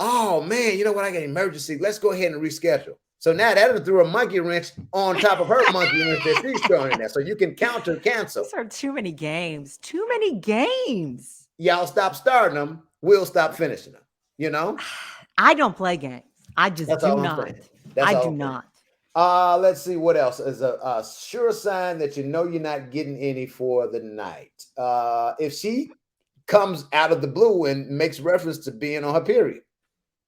"Oh man, you know what? I got an emergency. Let's go ahead and reschedule." So now that threw a monkey wrench on top of her monkey wrench that she's throwing in there. So you can counter cancel. These are too many games. Too many games. Y'all stop starting them. We'll stop finishing them. You know, I don't play games. I just that's do all I'm not. saying. That's I all do I'm saying. not. Let's see what else is a sure sign that you know you're not getting any for the night. If she comes out of the blue and makes reference to being on her period,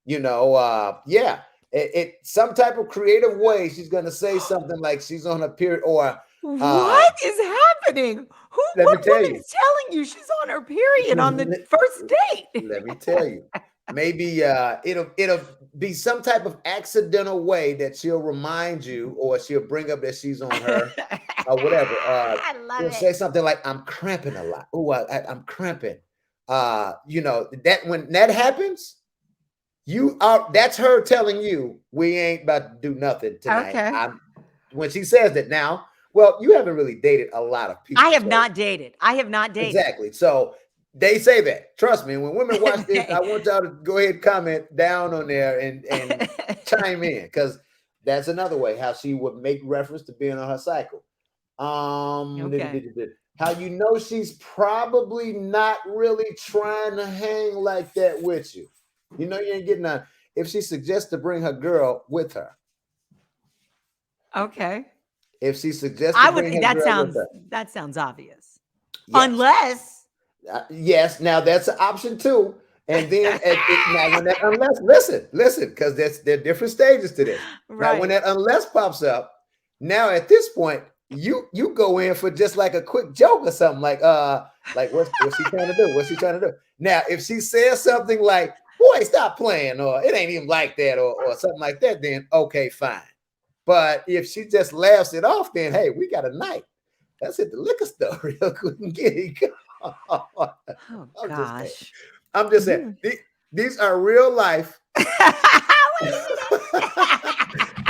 yeah, it some type of creative way she's gonna say something like she's on her period, or uh, What is happening? Who? let me What tell you. woman's telling you she's on her period on the first date? Let me tell you. Maybe it'll be some type of accidental way that she'll remind you, or she'll bring up that she's on her, or whatever. I love She'll it. say something like, "I'm cramping a lot." Oh, I'm cramping. That when that happens, you are that's her telling you we ain't about to do nothing tonight. Okay. When she says that now, well, you haven't really dated a lot of I people, have so not dated. I have not dated. exactly. So they say that. Trust me, when women watch this, I want y'all to go ahead and comment down on there and chime in, because that's another way how she would make reference to being on her cycle. Okay. How you know she's probably not really trying to hang like that with you. You know you ain't getting a if she suggests to bring her girl with her. Okay. If she suggests to I bring would. her girl with her. That sounds obvious. Yes. Unless. Yes, now that's an option too. And then now when that unless listen, because there are different stages to this. Now when Right. that unless pops up, now at this point you go in for just like a quick joke or something like what's she trying to do? What's she trying to do? Now if she says something like boy stop playing or it ain't even like that or something like that, then okay fine. But if she just laughs it off, then hey, we got a night. Let's hit the liquor store real quick and get it. Oh I'm just saying. gosh. I'm just saying. You. These are real life. Wait a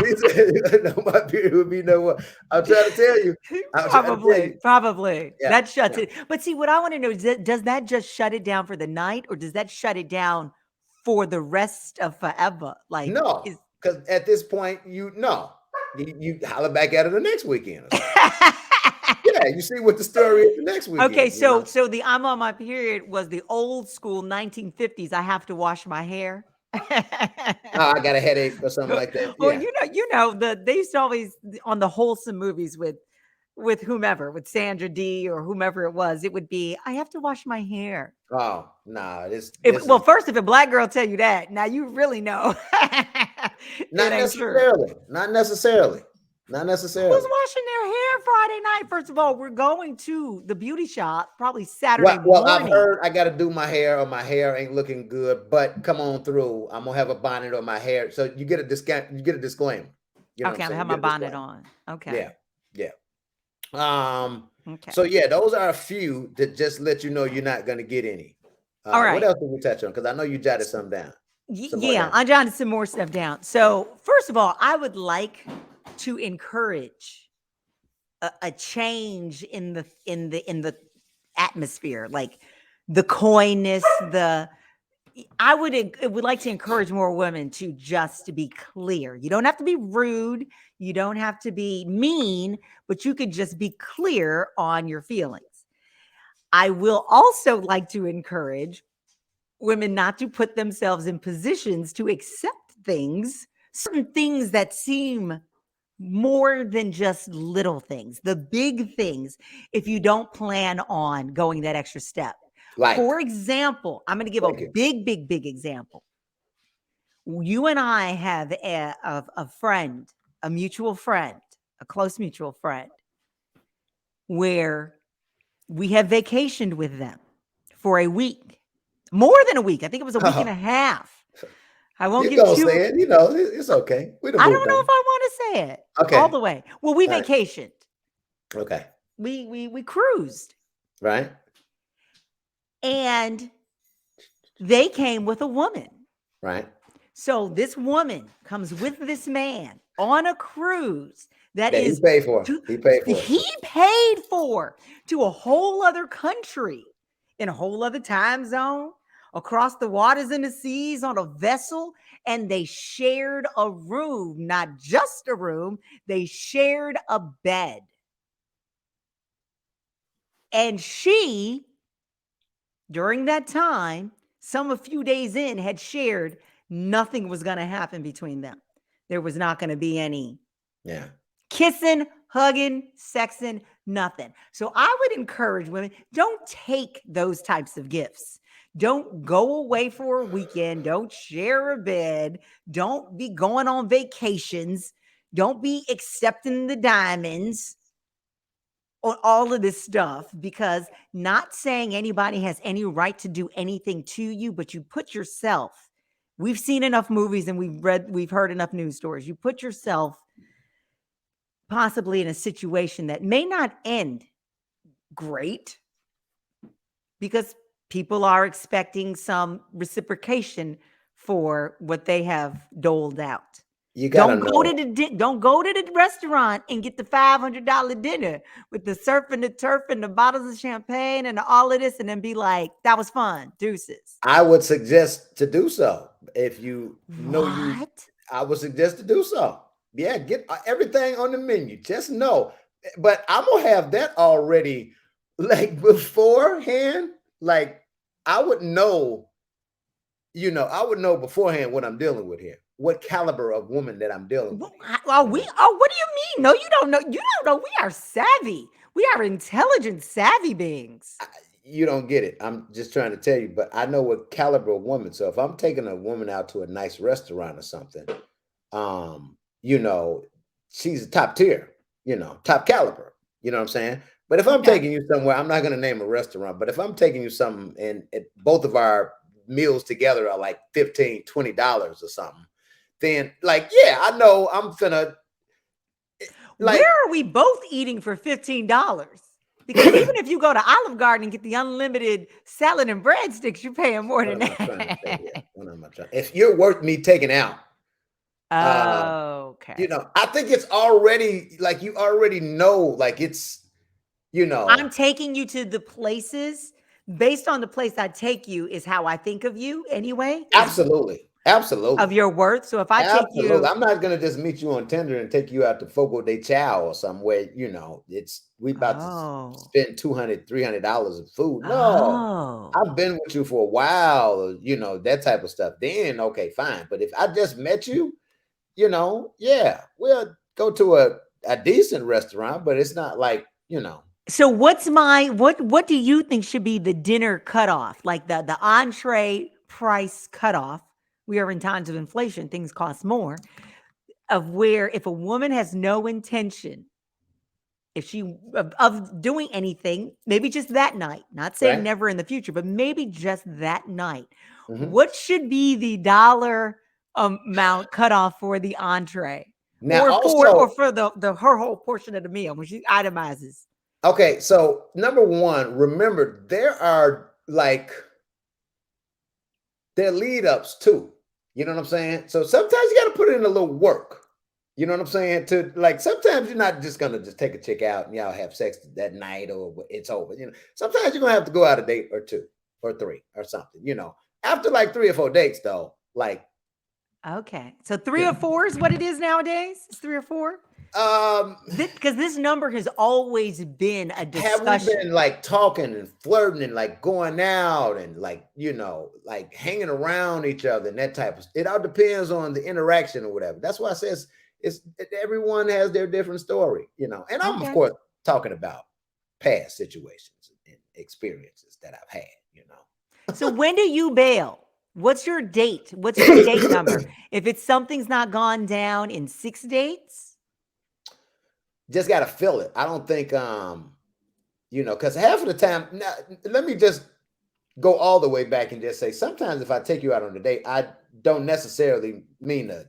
These no, my period would be no more. I'm trying to tell you. minute. I'm trying to tell Probably, you. probably. Yeah, That shuts yeah. it. But see, what I want to know is does that just shut it down for the night, or does that shut it down for the rest of forever? Like, No, is because at this point, you holler back at her the next weekend or something. Yeah, you see what the story is the next okay? weekend. So the I'm on my period was the old school 1950s. I have to wash my hair. Oh, I got a headache or something like that. Or Yeah. they used to always on the wholesome movies with whomever, with Sandra D or whomever it was, it would be, I have to wash my hair. Oh no, If this well, is first, if a black girl tell you that, now you really know it not ain't true. necessarily. Not necessarily. Not Who's necessarily. washing their hair Friday night? First of all, we're going to the beauty shop probably Saturday Well, I've morning. heard I got to do my hair or my hair ain't looking good, but come on through. I'm gonna have a bonnet on my hair, so you get a discount. You get a disclaimer. You know what I'm Okay, I'm gonna saying? have You my get a bonnet disclaimer. on. Yeah, Okay. yeah. Um. Okay. So yeah, those are a few that just let you know you're not gonna get any. All What right. else did we touch on? Because I know you jotted some down, some more Yeah, down. I jotted some more stuff down. So, first of all, I would like to encourage a change in the atmosphere, like the coyness, the I would like to encourage more women to just to be clear. You don't have to be rude, you don't have to be mean, but you could just be clear on your feelings. I will also like to encourage women not to put themselves in positions to accept things, certain things that seem more than just little things, the big things, if you don't plan on going that extra step. Like, For example, I'm going to give a thank you. big example. You and I have a friend, a mutual friend, a close mutual friend, where we have vacationed with them for a week, more than a week. I think it was a week and a half. I won't You give gonna too. say it? It's okay. We done I moved don't know if on. I want to say it all Okay. the way. Well, we All right. vacationed. Okay. We cruised, Right. and they came with a woman. Right. So this woman comes with this man on a cruise that That he is paid for. to, He paid for it. he paid for, to a whole other country in a whole other time zone, across the waters and the seas on a vessel, and they shared a room, not just a room, they shared a bed. And she, during that time, a few days in, had shared nothing was going to happen between them. There was not going to be any. Yeah. Kissing, hugging, sexing, nothing. So I would encourage women, don't take those types of gifts. Don't go away for a weekend. Don't share a bed. Don't be going on vacations. Don't be accepting the diamonds on all of this stuff, because not saying anybody has any right to do anything to you, but you put yourself, we've seen enough movies and we've heard enough news stories. You put yourself possibly in a situation that may not end great, because people are expecting some reciprocation for what they have doled out. You gotta Don't go to the restaurant and get the $500 dinner with the surf and the turf and the bottles of champagne and all of this, and then be like, "That was fun, deuces." I would suggest to do so. If you know you, What? I would suggest to do so. Yeah, get everything on the menu. Just know. But I'm gonna have that already, like beforehand. Like I would know, I would know beforehand what I'm dealing with here, what caliber of woman that I'm dealing with here. What do you mean? No, you don't know. You don't know. We are savvy. We are intelligent, savvy beings. You don't get it. I'm just trying to tell you, but I know what caliber of woman. So if I'm taking a woman out to a nice restaurant or something, um, you know, she's top tier, top caliber. You know what I'm saying? But if I'm Okay. taking you somewhere, I'm not going to name a restaurant, but if I'm taking you something and both of our meals together are like $15, $20 or something, then like, yeah, I know I'm finna like, Where are we both eating for $15? Because even if you go to Olive Garden and get the unlimited salad and breadsticks, you're paying more what than am I trying to say here? that. What am I trying? If you're worth me taking out, uh, Okay. I think it's already like you already know, like it's, I'm taking you to the places based on the place I take you is how I think of you anyway, is absolutely, of absolutely, your worth. So if I take absolutely. you, I'm not gonna just meet you on Tinder and take you out to Fogo de Chao or somewhere, it's we about to oh, spend $200, $300 of food. No, oh. I've been with you for a while, that type of stuff. Then okay, fine. But if I just met you, yeah, we'll go to a decent restaurant, but it's not like, So what do you think should be the dinner cutoff? Like the entree price cutoff? We are in times of inflation, things cost more. Of where if a woman has no intention, if she of doing anything, maybe just that night, not saying right? never in the future, but maybe just that night, Mhm. what should be the dollar amount cutoff for the entree? Now Or for the her whole portion of the meal when she itemizes? okay, so number one, remember there are like there are lead ups too. You know what I'm saying? So sometimes you got to put in a little work. You know what I'm saying? To like sometimes you're not just gonna just take a chick out and y'all have sex that night or it's over. Sometimes you're gonna have to go out a date or two or three or something. After like 3 or 4 dates though, like Okay. So 3 you or know, 4 is what it is nowadays? It's 3 or 4? um, Because this number has always been a have we been discussion. like talking and flirting and like going out and like like hanging around each other and that type of it all depends on the interaction or whatever. That's why I says everyone has their different story, and I'm of Okay. course talking about past situations and experiences that I've had. So when do you bail? What's your date? What's your date number? If it's something's not gone down in 6 dates? Just got to feel it. I don't think because half of the time now, let me just go all the way back and just say sometimes if I take you out on a date, I don't necessarily mean to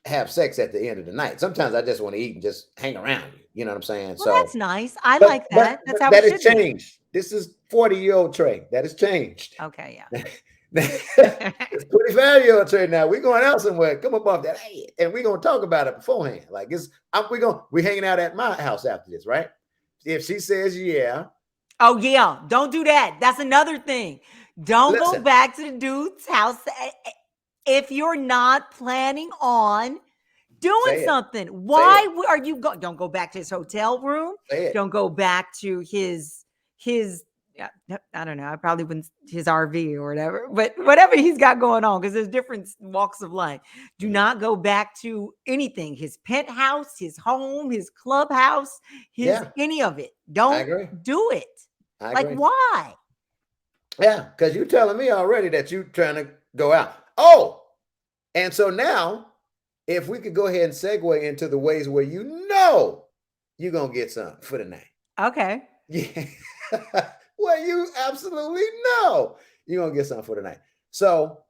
have sex at the end of the night. Sometimes I just want to eat and just hang around you. You know what I'm saying? Well, So, that's nice. I but like but, that. That's but how it that has should be. changed. This is 40-year-old Trey. That has changed. Okay, yeah. It's 25-year-old Trey now. We're going out somewhere. Come up off that, hey, and we're gonna talk about it beforehand. Like we're hanging out at my house after this, right? If she says yeah, Oh, yeah. Don't do that. That's another thing. Don't go listen, back to the dude's house if you're not planning on doing say it, something. say it, Why are you go? Don't go back to his hotel room. say it. Don't go back to his yeah, I don't know. I probably wouldn't his RV or whatever, but whatever he's got going on, because there's different walks of life. Do Mhm. not go back to anything. His penthouse, his home, his clubhouse, his Yeah, any of it. I Don't agree. do it. I Like, agree. why? Yeah, because you're telling me already that you trying to go out. Oh, and so now, if we could go ahead and segue into the ways where you're gonna get some for the night. Okay. Yeah. Well, you absolutely know you're gonna get something for the night. So,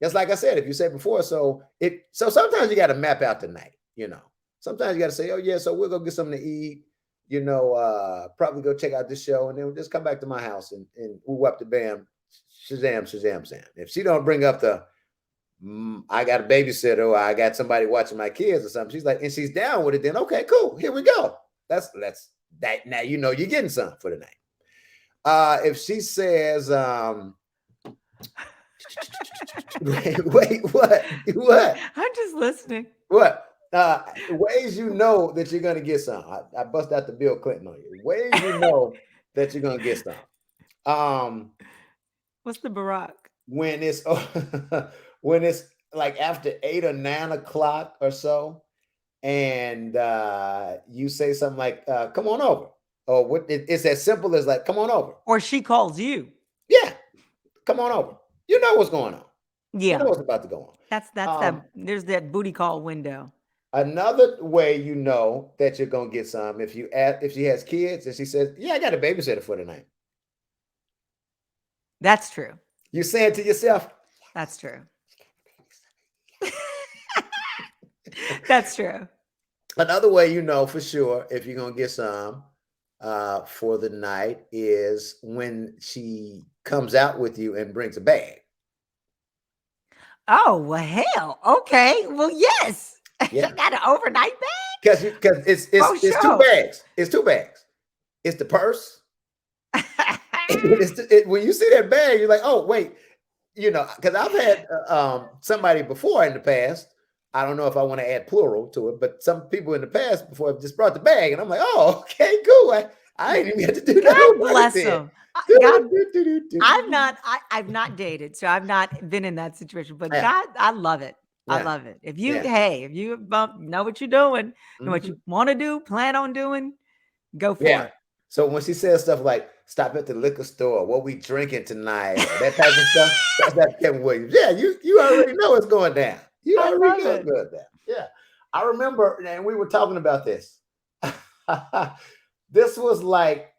just like I said, if you said before, so sometimes you gotta map out the night, you know. Sometimes you gotta say, oh yeah, so we'll go get something to eat, probably go check out this show, and then we'll just come back to my house and we'll up the bam, Shazam, Shazam, Sam. If she don't bring up the I got a babysitter or I got somebody watching my kids or something, she's like, and she's down with it, then okay, cool, here we go. That's that now you're getting something for the night. If she says, wait, what? I'm just listening. What? Ways you know that you're gonna get some. I bust out the Bill Clinton on you. Ways you know that you're gonna get some. Um, What's the Barack? when it's when it's like after 8 or 9 o'clock or so, and you say something like, "Come on over," or it's as simple as like, "Come on over." Or she calls you. Yeah, come on over. You know what's going on. You know Yeah. what's about to go That's on. that there's that booty call window. Another way you know that you're gonna get some if she has kids and she says, "Yeah, I got a babysitter for tonight." That's true. You saying to yourself, That's true. That's true. another way you know for sure if you're gonna get some for the night is when she comes out with you and brings a bag. Oh, well, hell. Okay. Well, yes. She Yeah, got an overnight because bag? For it's two sure. bags. It's two bags. It's the purse. When you see that bag, you're like, oh wait, because I've had somebody before in the past. I don't know if I want to add plural to it, but some people in the past before have just brought the bag, and I'm like, oh, okay, cool. I ain't even got to do God no work bless then. him. God, I've not dated, so I've not been in that situation. But Yeah, God, I love it. I yeah, love it. yeah. If you know what you're doing and what Mhm. you want to do, plan on doing, go for Yeah. it. So when she says stuff like "stop at the liquor store," "what we drinking tonight," or that type of stuff, that's Kevin Williams. Yeah, you already know it's going down. You I already love know it's it. going down. Yeah, I remember, and we were talking about this. This was like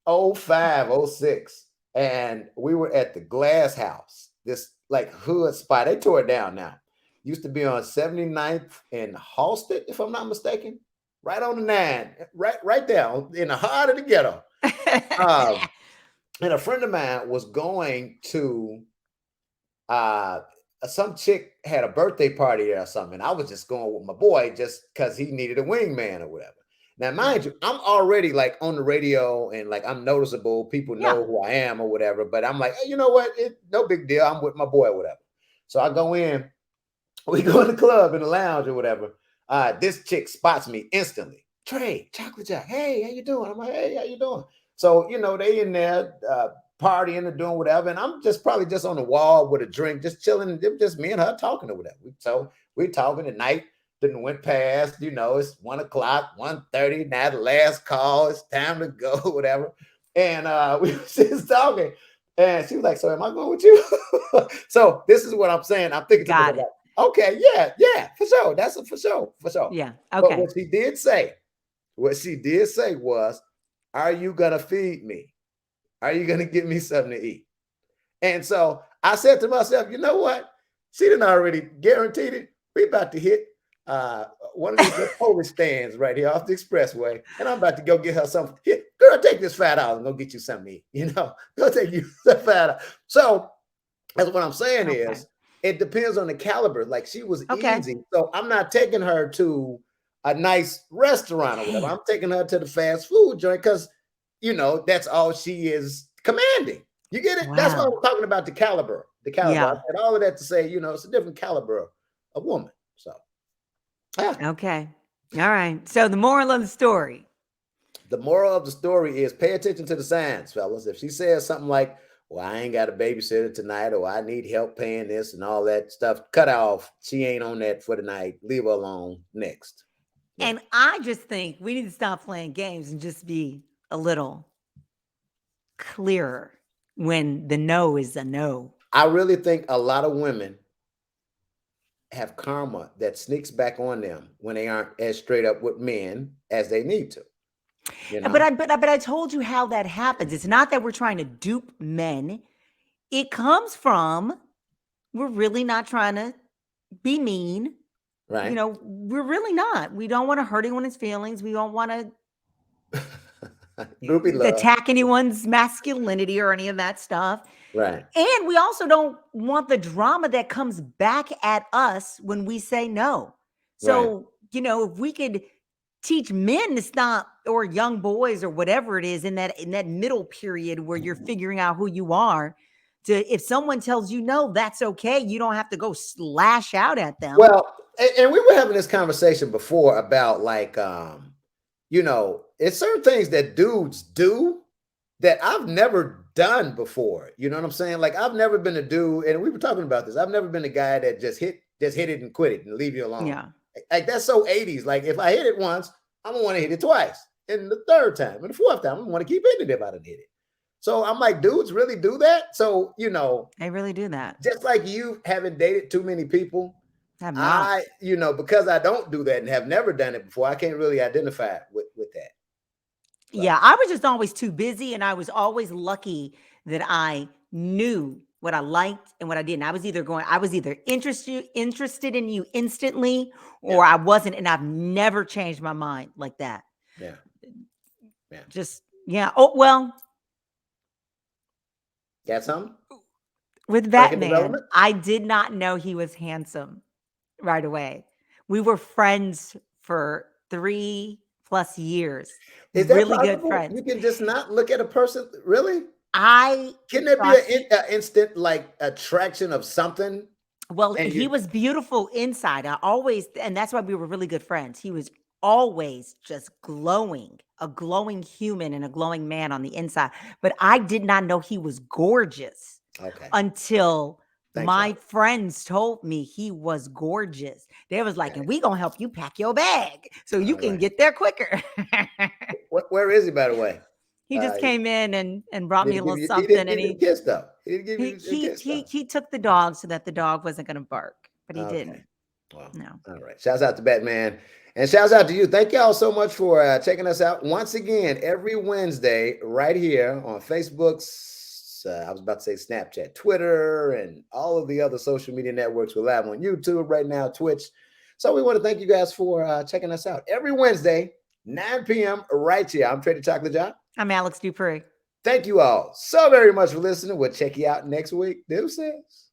'05, '06, and we were at the Glass House, this like hood spot. They tore it down now. Used to be on 79th and Halsted, if I'm not mistaken. Right on the nine, right there in the heart of the ghetto. Um, and a friend of mine was going to uh some chick had a birthday party or something. I was just going with my boy just because he needed a wingman or whatever. Now, mind Yeah. you, I'm already like on the radio and like I'm noticeable. People Yeah. know who I am or whatever. But I'm like, hey, you know what? No big deal. I'm with my boy or whatever. So I go in, we go in the club in the lounge or whatever. This chick spots me instantly. Trey, chocolate jack. Hey, how you doing? I'm like, hey, how you doing? So they in there partying or doing whatever, and I'm just probably just on the wall with a drink, just chilling. Just me and her talking or whatever. So we talking at night. Didn't went past. It's 1 o'clock, 1:30. Now the last call. It's time to go, whatever. And we was just talking. And she was like, "So am I going with you?" So this is what I'm saying. I'm thinking to Got myself, it. like, okay, yeah, for sure. That's a for sure, for sure. Yeah. But Okay. what she did say was, "Are you gonna feed me? Are you gonna give me something to eat?" And so I said to myself, you know what? She didn't already guaranteed it. We about to hit uh, one of these little Polish stands right here off the expressway, and I'm about to go get her something. Here, girl, take this $5 and go get you something to eat. Go take you the $5. So that's what I'm saying Okay. is it depends on the caliber. Like she was Okay. easy. So I'm not taking her to a nice restaurant or whatever. Damn. I'm taking her to the fast food joint because that's all she is commanding. You get it? That's why Wow. I'm talking about the caliber. The caliber. I Yeah. said all of that to say, it's a different caliber of woman. So yeah. Okay. All right. So the moral of the story. the moral of the story is pay attention to the signs, fellas. If she says something like, well, I ain't got a babysitter tonight, or I need help paying this and all that stuff, cut off. She ain't on that for the night. Leave her alone. Next. Yeah. And I just think we need to stop playing games and just be a little clearer when the no is a no. I really think a lot of women have karma that sneaks back on them when they aren't as straight up with men as they need to. You know? But I told you how that happens. It's not that we're trying to dupe men. It comes from we're really not trying to be mean. Right. You know, we're really not. We don't want to hurt anyone's feelings. We don't want to attack anyone's masculinity or any of that stuff. Right. And we also don't want the drama that comes back at us when we say no. So, you know, if we could teach men to stop, or young boys or whatever it is in that middle period where you're figuring out who you are, to if someone tells you no, that's okay. You don't have to go slash out at them. Well, and we were having this conversation before about like, you know, it's certain things that dudes do that I've never done before. You know what I'm saying? Like I've never been a dude, and we were talking about this. I've never been a guy that just hit it and quit it and leave you alone. Yeah. Like that's so 80s. Like if I hit it once, I'm gonna want to hit it twice. And the third time and the fourth time, I'm gonna want to keep hitting it if I didn't hit it. So I'm like, dudes really do that. So, you know, they really do that. Just like you haven't dated too many people. You know, because I don't do that and have never done it before, I can't really identify with that. So. Yeah, I was just always too busy, and I was always lucky that I knew what I liked and what I didn't. I was either interested in you instantly, or I wasn't, and I've never changed my mind like that. Yeah. Oh, well. Got something? With Batman, I did not know he was handsome right away. We were friends for 3+ years. Is that really possible? Good friends. You can just not look at a person, really? Can there be an instant like attraction of something? Well, he was beautiful inside. And that's why we were really good friends. He was always just glowing, a glowing human and a glowing man on the inside. But I did not know he was gorgeous until my friends told me he was gorgeous. They was like, and we gonna help you pack your bag so you can get there quicker. Where is he, by the way? He just came in and brought me a little something. And he kissed though. He took the dog so that the dog wasn't going to bark, but he didn't. Well, no. All right. Shouts out to Batman, and shouts out to you. Thank y'all so much for checking us out once again every Wednesday right here on Facebook's. I was about to say Snapchat, Twitter, and all of the other social media networks. We're live on YouTube right now, Twitch. So we want to thank you guys for checking us out every Wednesday, 9 p.m. right here. I'm Trey the Chocolate John. I'm Alex Dupree. Thank you all so very much for listening. We'll check you out next week. Deuces.